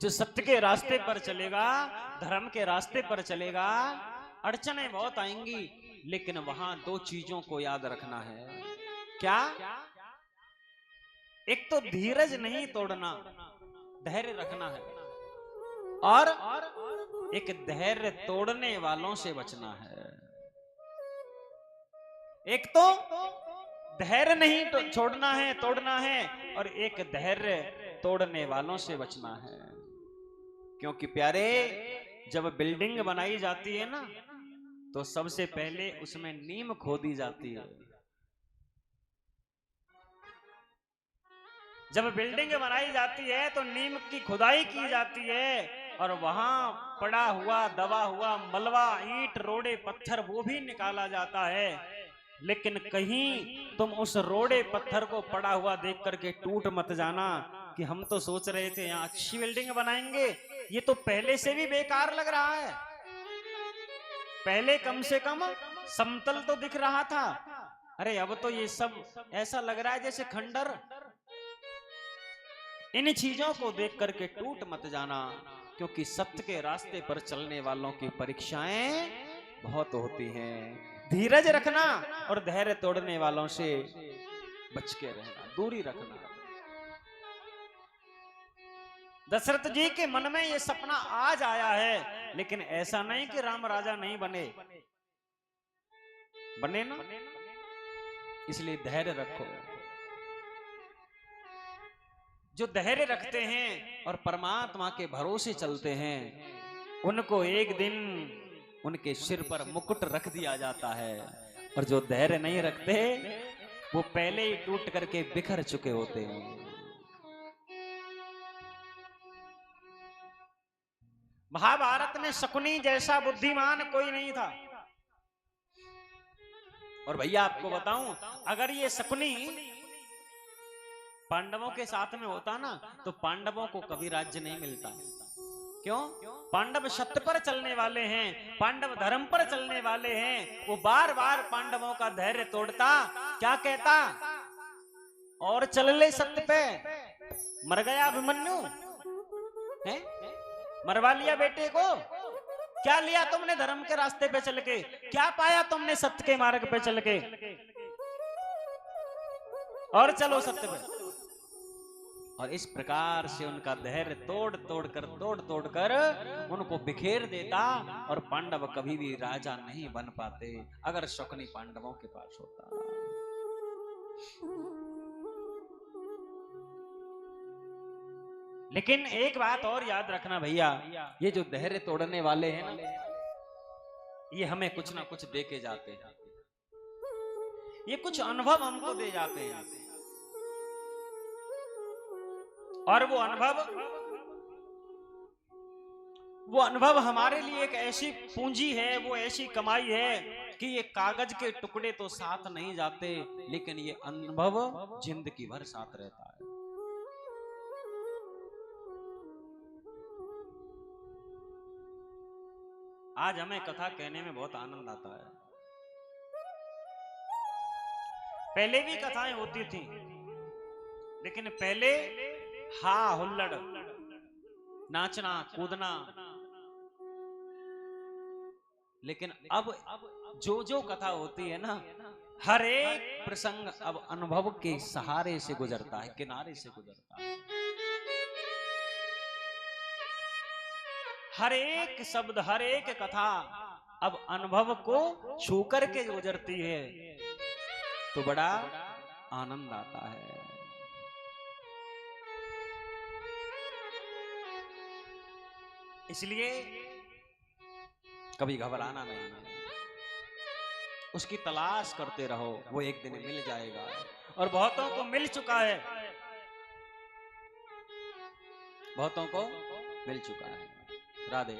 जो सत्य के रास्ते पर चलेगा, धर्म के रास्ते पर चलेगा, अड़चनें बहुत आएंगी, लेकिन वहां दो चीजों को याद रखना है। क्या? एक तो धीरज नहीं तोड़ना, धैर्य रखना है, और एक धैर्य तोड़ने वालों से बचना है। एक तो धैर्य नहीं छोड़ना है, तोड़ना है, और एक धैर्य तोड़ने वालों से बचना है। क्योंकि प्यारे, जब बिल्डिंग बनाई जाती है ना, तो सबसे पहले उसमें नींव खोदी जाती है। जब बिल्डिंग बनाई जाती है तो नींव की खुदाई की जाती है, और वहां पड़ा हुआ दबा हुआ मलबा, ईंट, रोड़े, पत्थर वो भी निकाला जाता है। लेकिन कहीं तुम उस रोड़े पत्थर को पड़ा हुआ देख करके टूट मत जाना कि हम तो सोच रहे थे यहाँ अच्छी बिल्डिंग बनाएंगे, ये तो पहले से भी बेकार लग रहा है। पहले कम से कम समतल तो दिख रहा था, अरे अब तो ये सब ऐसा लग रहा है जैसे खंडर। इन चीजों को देख करके टूट मत जाना, क्योंकि सत्य के रास्ते पर चलने वालों की परीक्षाएं बहुत होती हैं। धीरज रखना और धैर्य तोड़ने वालों से बच के रहना, दूरी रखना। दशरथ जी के मन में यह सपना आज आया है, लेकिन ऐसा नहीं कि राम राजा नहीं बने, बने ना। इसलिए धैर्य रखो। जो धैर्य रखते हैं और परमात्मा के भरोसे चलते हैं, उनको एक दिन उनके सिर पर मुकुट रख दिया जाता है। और जो धैर्य नहीं रखते, वो पहले ही टूट करके बिखर चुके होते हैं। महाभारत में शकुनी जैसा बुद्धिमान कोई नहीं था। और भैया आपको बताऊं, अगर ये शकुनी पांडवों के साथ में होता ना, तो पांडवों को कभी राज्य नहीं मिलता। क्यों? पांडव सत्य पर चलने वाले हैं, पांडव धर्म पर चलने वाले हैं। वो बार बार पांडवों का धैर्य तोड़ता, क्या कहता? और चल ले सत्य पे, मर गया अभिमन्यु है, मरवा लिया बेटे को। क्या लिया तुमने धर्म के रास्ते पे चल के? क्या पाया तुमने सत्य के मार्ग पे चल के? और चलो सत्य पे। और इस प्रकार से उनका धैर्य तोड़ तोड़ कर उनको बिखेर देता, और पांडव कभी भी राजा नहीं बन पाते अगर शकुनी पांडवों के पास होता। लेकिन एक बात और याद रखना भैया, ये जो धैर्य तोड़ने वाले हैं ना, ये हमें कुछ ना कुछ दे के जाते हैं। ये कुछ अनुभव हमको दे जाते हैं, और वो अनुभव हमारे लिए एक ऐसी पूंजी है, वो ऐसी कमाई है कि ये कागज के टुकड़े तो साथ नहीं जाते, लेकिन ये अनुभव जिंदगी भर साथ रहता है। आज हमें कथा कहने में बहुत आनंद आता है। पहले भी कथाएं होती थी, लेकिन पहले हा हुल्लड़, नाचना कूदना, लेकिन अब जो कथा होती है ना, हर एक प्रसंग अब अनुभव के सहारे से गुजरता है, किनारे से गुजरता है। हर एक शब्द, हर एक कथा अब अनुभव को छू करके गुजरती है, तो बड़ा आनंद आता है। इसलिए कभी घबराना नहीं, उसकी तलाश करते रहो, वो एक दिन मिल जाएगा। और बहुतों को मिल चुका है, बहुतों को मिल चुका है। राधे।